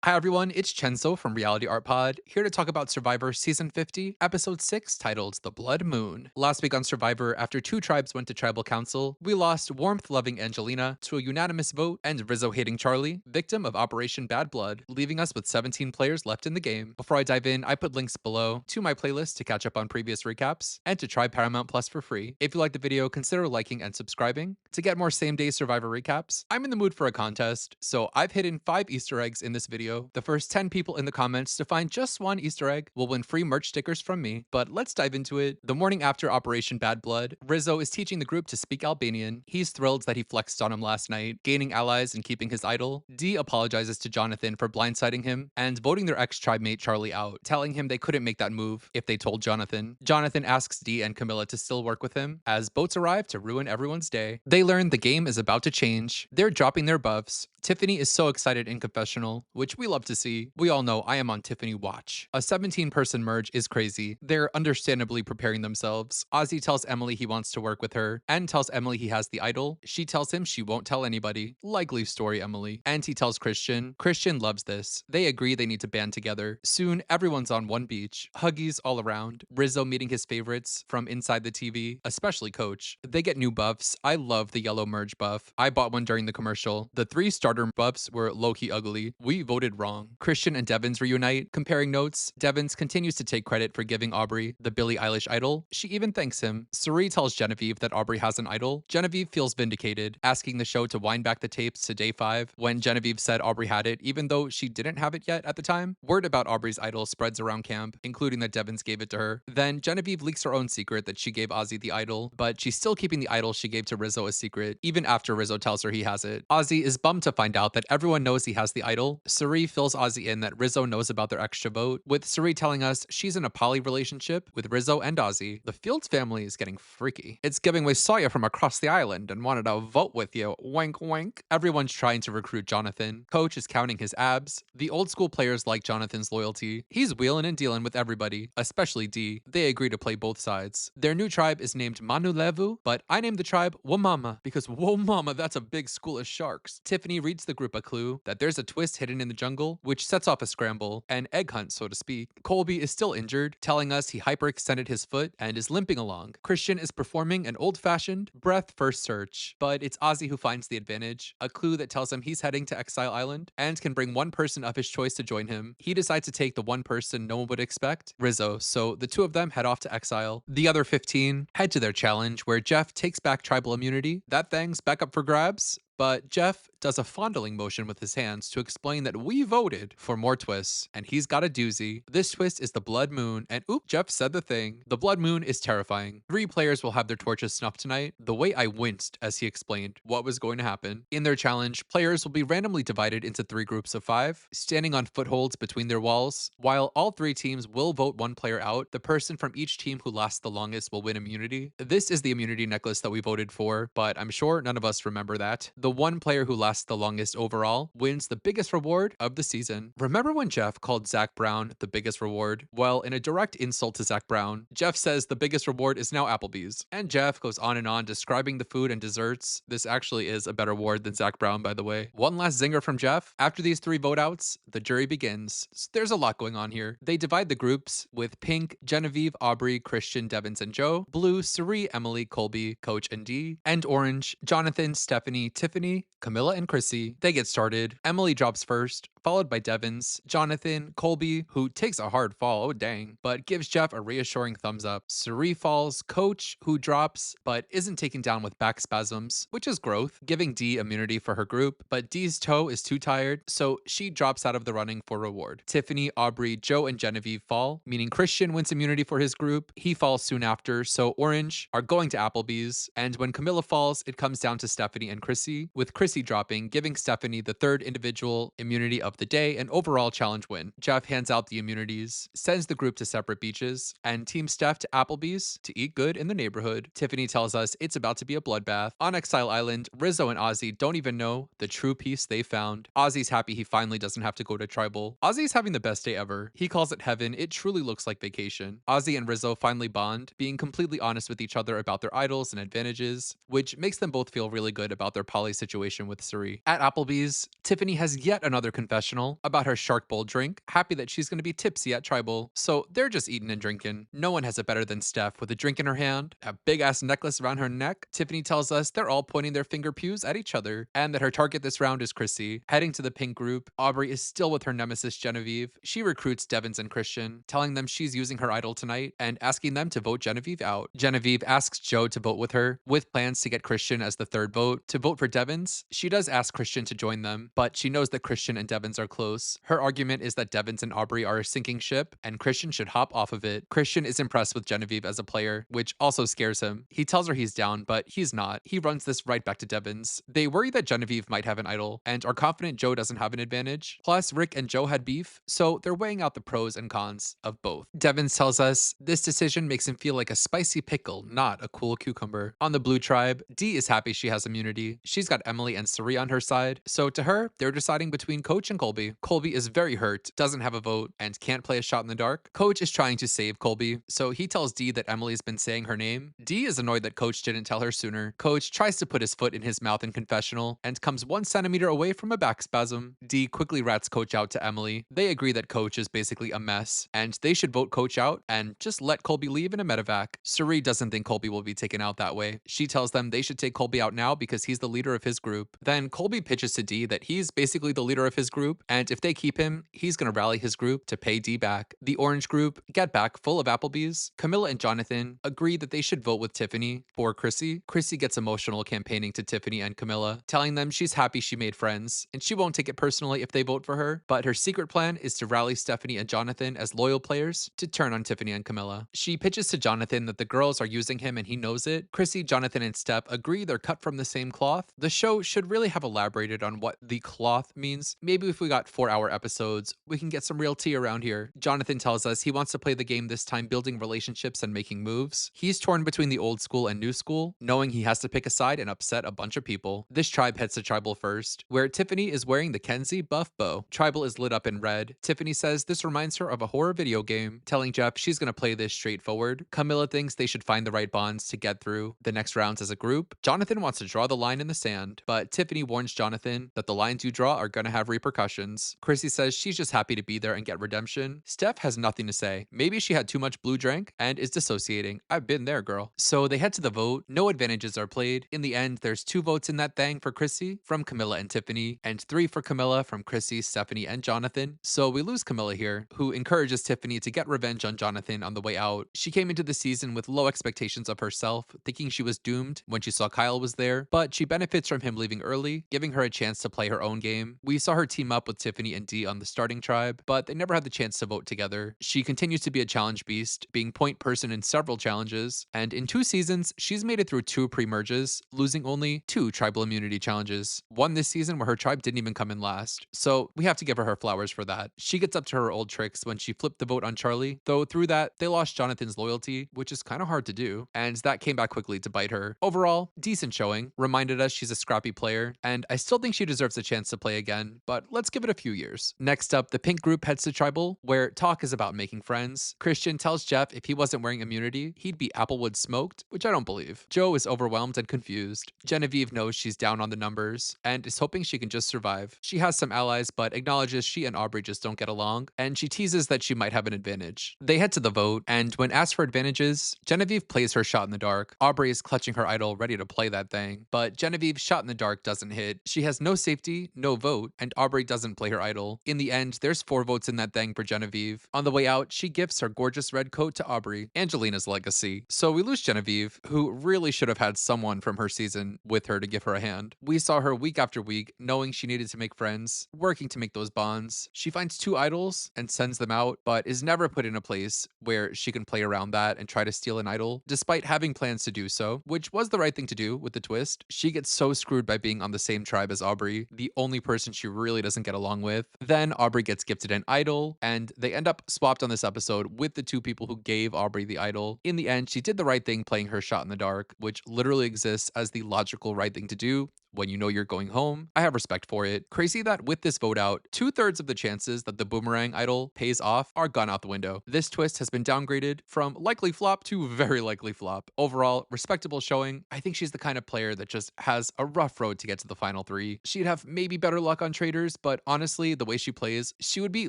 Hi everyone, it's Chenzo from Reality Art Pod, here to talk about Survivor Season 50, Episode 6, titled The Blood Moon. Last week on Survivor, after two tribes went to tribal council, we lost warmth-loving Angelina to a unanimous vote and Rizzo-hating Charlie, victim of Operation Bad Blood, leaving us with 17 players left in the game. Before I dive in, I put links below to my playlist to catch up on previous recaps and to try Paramount Plus for free. If you like the video, consider liking and subscribing. To get more same-day Survivor recaps, I'm in the mood for a contest, so I've hidden 5 Easter eggs in this video. The first 10 people in the comments to find just one Easter egg will win free merch stickers from me. But let's dive into it. The morning after Operation Bad Blood, Rizzo is teaching the group to speak Albanian. He's thrilled that he flexed on him last night, gaining allies and keeping his idol. Dee apologizes to Jonathan for blindsiding him and voting their ex-tribe mate Charlie out, telling him they couldn't make that move if they told Jonathan. Jonathan asks Dee and Camila to still work with him as boats arrive to ruin everyone's day. They learn the game is about to change. They're dropping their buffs. Tiffany is so excited in confessional, which we love to see. We all know I am on Tiffany watch. A 17-person merge is crazy. They're understandably preparing themselves. Ozzy tells Emily he wants to work with her and tells Emily he has the idol. She tells him she won't tell anybody. Likely story, Emily. And he tells Christian. Christian loves this. They agree they need to band together. Soon, everyone's on one beach. Huggies all around. Rizzo meeting his favorites from inside the TV, especially Coach. They get new buffs. I love the yellow merge buff. I bought one during the commercial. The 3 starter buffs were low-key ugly. We voted wrong. Christian and Devins reunite. Comparing notes, Devins continues to take credit for giving Aubrey the Billie Eilish idol. She even thanks him. Cirie tells Genevieve that Aubrey has an idol. Genevieve feels vindicated, asking the show to wind back the tapes to day 5 when Genevieve said Aubrey had it, even though she didn't have it yet at the time. Word about Aubrey's idol spreads around camp, including that Devins gave it to her. Then Genevieve leaks her own secret that she gave Ozzy the idol, but she's still keeping the idol she gave to Rizzo a secret, even after Rizzo tells her he has it. Ozzy is bummed to find out that everyone knows he has the idol. Cirie fills Ozzy in that Rizzo knows about their extra vote, with Cirie telling us she's in a poly relationship with Rizzo and Ozzy. The Fields family is getting freaky. It's giving we saw you from across the island and wanted to vote with you. Wink wink. Everyone's trying to recruit Jonathan. Coach is counting his abs. The old school players like Jonathan's loyalty. He's wheeling and dealing with everybody, especially Dee. They agree to play both sides. Their new tribe is named Manulevu, but I named the tribe Womama because whoa mama, that's a big school of sharks. Tiffany reads the group a clue that there's a twist hidden in the jungle, which sets off a scramble, an egg hunt, so to speak. Colby is still injured, telling us he hyperextended his foot and is limping along. Christian is performing an old-fashioned breath first search, but it's Ozzy who finds the advantage, a clue that tells him he's heading to Exile Island and can bring one person of his choice to join him. He decides to take the one person no one would expect, Rizzo, so the two of them head off to Exile. The other 15 head to their challenge, where Jeff takes back tribal immunity. That thing's back up for grabs, but Jeff does a fondling motion with his hands to explain that we voted for more twists, and he's got a doozy. This twist is the Blood Moon, and oop, Jeff said the thing. The Blood Moon is terrifying. 3 players will have their torches snuffed tonight. The way I winced as he explained what was going to happen. In their challenge, players will be randomly divided into 3 groups of 5, standing on footholds between their walls. While all 3 teams will vote one player out, the person from each team who lasts the longest will win immunity. This is the immunity necklace that we voted for, but I'm sure none of us remember that. The one player who lasts the longest overall wins the biggest reward of the season. Remember when Jeff called Zach Brown the biggest reward? Well, in a direct insult to Zach Brown, Jeff says the biggest reward is now Applebee's. And Jeff goes on and on describing the food and desserts. This actually is a better award than Zach Brown, by the way. One last zinger from Jeff. After these 3 vote outs, the jury begins. There's a lot going on here. They divide the groups with Pink, Genevieve, Aubrey, Christian, Devins, and Joe. Blue, Cirie, Emily, Colby, Coach, and Dee. And Orange, Jonathan, Stephanie, Tiffany, Camila, and Chrissy. They get started. Emily drops first, followed by Devins, Jonathan, Colby, who takes a hard fall, oh dang, but gives Jeff a reassuring thumbs up. Cirie falls, Coach, who drops, but isn't taken down with back spasms, which is growth, giving Dee immunity for her group, but Dee's toe is too tired, so she drops out of the running for reward. Tiffany, Aubrey, Joe, and Genevieve fall, meaning Christian wins immunity for his group. He falls soon after, so Orange are going to Applebee's, and when Camila falls, it comes down to Stephanie and Chrissy, with Chrissy dropping, giving Stephanie the 3rd individual immunity of the day and overall challenge win. Jeff hands out the immunities, sends the group to separate beaches, and Team Steph to Applebee's to eat good in the neighborhood. Tiffany tells us it's about to be a bloodbath. On Exile Island, Rizzo and Ozzy don't even know the true peace they found. Ozzy's happy he finally doesn't have to go to tribal. Ozzy's having the best day ever. He calls it heaven. It truly looks like vacation. Ozzy and Rizzo finally bond, being completely honest with each other about their idols and advantages, which makes them both feel really good about their poly situation with Cirie. At Applebee's, Tiffany has yet another confession confessional about her shark bowl drink, happy that she's going to be tipsy at tribal. So they're just eating and drinking. No one has it better than Steph with a drink in her hand, a big ass necklace around her neck. Tiffany tells us they're all pointing their finger pews at each other and that her target this round is Chrissy. Heading to the pink group, Aubrey is still with her nemesis Genevieve. She recruits Devins and Christian, telling them she's using her idol tonight and asking them to vote Genevieve out. Genevieve asks Joe to vote with her, with plans to get Christian as the third vote. To vote for Devins, she does ask Christian to join them, but she knows that Christian and Devins are close. Her argument is that Devins and Aubrey are a sinking ship, and Christian should hop off of it. Christian is impressed with Genevieve as a player, which also scares him. He tells her he's down, but he's not. He runs this right back to Devins. They worry that Genevieve might have an idol, and are confident Joe doesn't have an advantage. Plus, Rick and Joe had beef, so they're weighing out the pros and cons of both. Devins tells us this decision makes him feel like a spicy pickle, not a cool cucumber. On the blue tribe, Dee is happy she has immunity. She's got Emily and Sari on her side, so to her, they're deciding between Coach and Colby. Colby is very hurt, doesn't have a vote, and can't play a shot in the dark. Coach is trying to save Colby, so he tells Dee that Emily's been saying her name. Dee is annoyed that Coach didn't tell her sooner. Coach tries to put his foot in his mouth in confessional and comes 1 centimeter away from a back spasm. Dee quickly rats Coach out to Emily. They agree that Coach is basically a mess, and they should vote Coach out and just let Colby leave in a medevac. Sari doesn't think Colby will be taken out that way. She tells them they should take Colby out now because he's the leader of his group. Then Colby pitches to Dee that he's basically the leader of his group, and if they keep him, he's gonna rally his group to pay Dee back. The orange group get back full of Applebee's. Camila and Jonathan agree that they should vote with Tiffany for Chrissy. Chrissy gets emotional campaigning to Tiffany and Camila, telling them she's happy she made friends, and she won't take it personally if they vote for her, but her secret plan is to rally Stephanie and Jonathan as loyal players to turn on Tiffany and Camila. She pitches to Jonathan that the girls are using him and he knows it. Chrissy, Jonathan, and Steph agree they're cut from the same cloth. The show should really have elaborated on what the cloth means. Maybe if we got 4-hour episodes, we can get some real tea around here. Jonathan tells us he wants to play the game this time building relationships and making moves. He's torn between the old school and new school, knowing he has to pick a side and upset a bunch of people. This tribe heads to Tribal first, where Tiffany is wearing the Kenzie buff bow. Tribal is lit up in red. Tiffany says this reminds her of a horror video game, telling Jeff she's gonna play this straightforward. Camila thinks they should find the right bonds to get through the next rounds as a group. Jonathan wants to draw the line in the sand, but Tiffany warns Jonathan that the lines you draw are gonna have repercussions. Chrissy says she's just happy to be there and get redemption. Steph has nothing to say. Maybe she had too much blue drink and is dissociating. I've been there, girl. So they head to the vote. No advantages are played. In the end, there's 2 votes in that thing for Chrissy from Camila and Tiffany, and 3 for Camila from Chrissy, Stephanie, and Jonathan. So we lose Camila here, who encourages Tiffany to get revenge on Jonathan on the way out. She came into the season with low expectations of herself, thinking she was doomed when she saw Kyle was there, but she benefits from him leaving early, giving her a chance to play her own game. We saw her team up with Tiffany and Dee on the starting tribe, but they never had the chance to vote together. She continues to be a challenge beast, being point person in several challenges, and in 2 seasons, she's made it through 2 pre-merges, losing only 2 tribal immunity challenges. One this season where her tribe didn't even come in last, so we have to give her flowers for that. She gets up to her old tricks when she flipped the vote on Charlie, though through that, they lost Jonathan's loyalty, which is kind of hard to do, and that came back quickly to bite her. Overall, decent showing, reminded us she's a scrappy player, and I still think she deserves a chance to play again, but let's give it a few years. Next up, the pink group heads to Tribal, where talk is about making friends. Christian tells Jeff if he wasn't wearing immunity, he'd be Applewood smoked, which I don't believe. Joe is overwhelmed and confused. Genevieve knows she's down on the numbers, and is hoping she can just survive. She has some allies, but acknowledges she and Aubrey just don't get along, and she teases that she might have an advantage. They head to the vote, and when asked for advantages, Genevieve plays her shot in the dark. Aubrey is clutching her idol, ready to play that thing, but Genevieve's shot in the dark doesn't hit. She has no safety, no vote, and Aubrey doesn't play her idol. In the end, there's 4 votes in that thing for Genevieve. On the way out, she gifts her gorgeous red coat to Aubrey, Angelina's legacy. So we lose Genevieve, who really should have had someone from her season with her to give her a hand. We saw her week after week, knowing she needed to make friends, working to make those bonds. She finds 2 idols and sends them out, but is never put in a place where she can play around that and try to steal an idol, despite having plans to do so, which was the right thing to do with the twist. She gets so screwed by being on the same tribe as Aubrey, the only person she really doesn't get along with. Then Aubrey gets gifted an idol, and they end up swapped on this episode with the 2 people who gave Aubrey the idol. In the end, she did the right thing playing her shot in the dark, which literally exists as the logical right thing to do when you know you're going home. I have respect for it. Crazy that with this vote out, 2/3 of the chances that the boomerang idol pays off are gone out the window. This twist has been downgraded from likely flop to very likely flop. Overall, respectable showing. I think she's the kind of player that just has a rough road to get to the final three. She'd have maybe better luck on traders, but honestly, the way she plays, she would be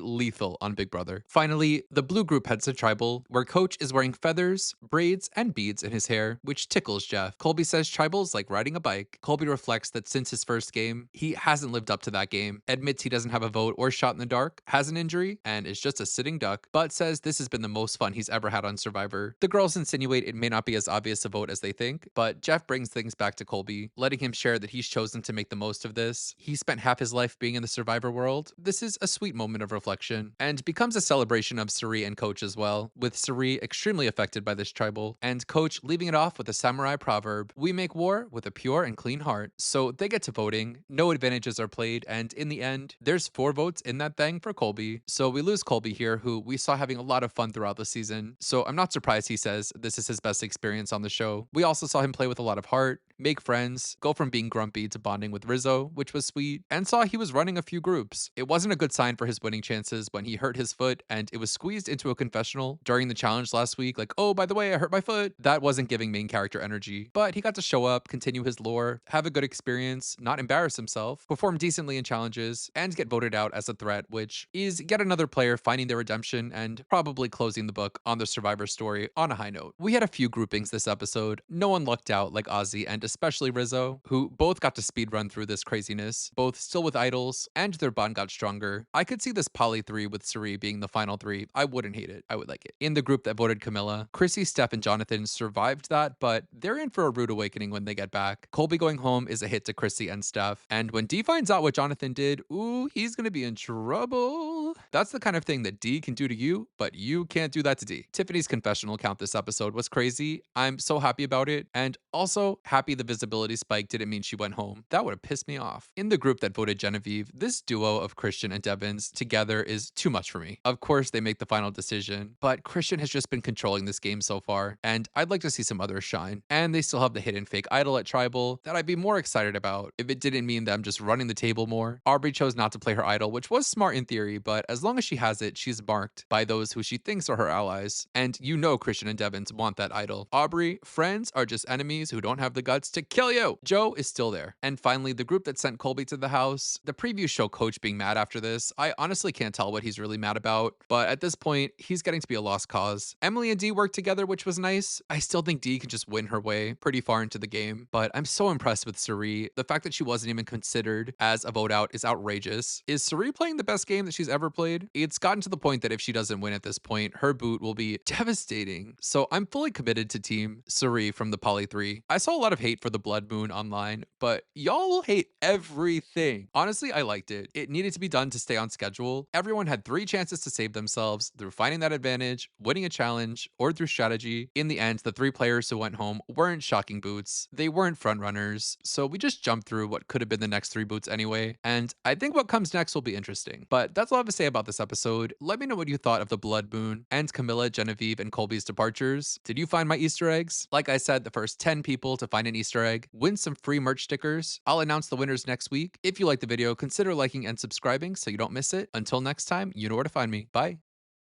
lethal on Big Brother. Finally, the blue group heads to tribal, where Coach is wearing feathers, braids, and beads in his hair, which tickles Jeff. Colby says tribal's like riding a bike. Colby reflects that since his first game, he hasn't lived up to that game, admits he doesn't have a vote or shot in the dark, has an injury, and is just a sitting duck, but says this has been the most fun he's ever had on Survivor. The girls insinuate it may not be as obvious a vote as they think, but Jeff brings things back to Colby, letting him share that he's chosen to make the most of this. He spent half his life being in the Survivor world. This is a sweet moment of reflection, and becomes a celebration of Suri and Coach as well, with Suri extremely affected by this tribal, and Coach leaving it off with a samurai proverb, "We make war with a pure and clean heart." So they get to voting, no advantages are played, and in the end, there's 4 votes in that thing for Colby. So we lose Colby here, who we saw having a lot of fun throughout the season. So I'm not surprised he says this is his best experience on the show. We also saw him play with a lot of heart, make friends, go from being grumpy to bonding with Rizzo, which was sweet, and saw he was running a few groups. It wasn't a good sign for his winning chances when he hurt his foot and it was squeezed into a confessional during the challenge last week, like, oh, by the way, I hurt my foot. That wasn't giving main character energy, but he got to show up, continue his lore, have a good experience, not embarrass himself, perform decently in challenges, and get voted out as a threat, which is yet another player finding their redemption and probably closing the book on the Survivor story on a high note. We had a few groupings this episode. No one lucked out like Ozzy and especially Rizzo, who both got to speedrun through this craziness, both still with idols, and their bond got stronger. I could see this poly 3 with Suri being the final 3. I wouldn't hate it. I would like it. In the group that voted Camila, Chrissy, Steph, and Jonathan survived that, but they're in for a rude awakening when they get back. Colby going home is a hit to Chrissy and Steph, and when D finds out what Jonathan did, ooh, he's gonna be in trouble. That's the kind of thing that D can do to you, but you can't do that to D. Tiffany's confessional count this episode was crazy. I'm so happy about it, and also happy the visibility spike didn't mean she went home. That would have pissed me off. In the group that voted Genevieve, this duo of Christian and Devins together is too much for me. Of course, they make the final decision, but Christian has just been controlling this game so far, and I'd like to see some others shine. And they still have the hidden fake idol at Tribal that I'd be more excited about if it didn't mean them just running the table more. Aubrey chose not to play her idol, which was smart in theory, but as long as she has it, she's marked by those who she thinks are her allies. And you know Christian and Devins want that idol. Aubrey, friends are just enemies who don't have the guts to kill you. Joe is still there. And finally, the group that sent Colby to the house. The previews show Coach being mad after this. I honestly can't tell what he's really mad about, but at this point, he's getting to be a lost cause. Emily and Dee worked together, which was nice. I still think Dee can just win her way pretty far into the game, but I'm so impressed with Suri. The fact that she wasn't even considered as a vote out is outrageous. Is Suri playing the best game that she's ever played? It's gotten to the point that if she doesn't win at this point, her boot will be devastating. So I'm fully committed to Team Suri from the Poly 3. I saw a lot of hate for the Blood Moon online, but y'all will hate everything. Honestly, I liked it. It needed to be done to stay on schedule. Everyone had 3 chances to save themselves through finding that advantage, winning a challenge, or through strategy. In the end, the 3 players who went home weren't shocking boots. They weren't front runners. So we just jumped through what could have been the next 3 boots anyway. And I think what comes next will be interesting. But that's all I have to say about this episode. Let me know what you thought of the Blood Moon and Camila, Genevieve, and Colby's departures. Did you find my Easter eggs? Like I said, the first 10 people to find an Easter egg win some free merch stickers. I'll announce the winners next week. If you like the video, consider liking and subscribing so you don't miss it. Until next time, you know where to find me. Bye.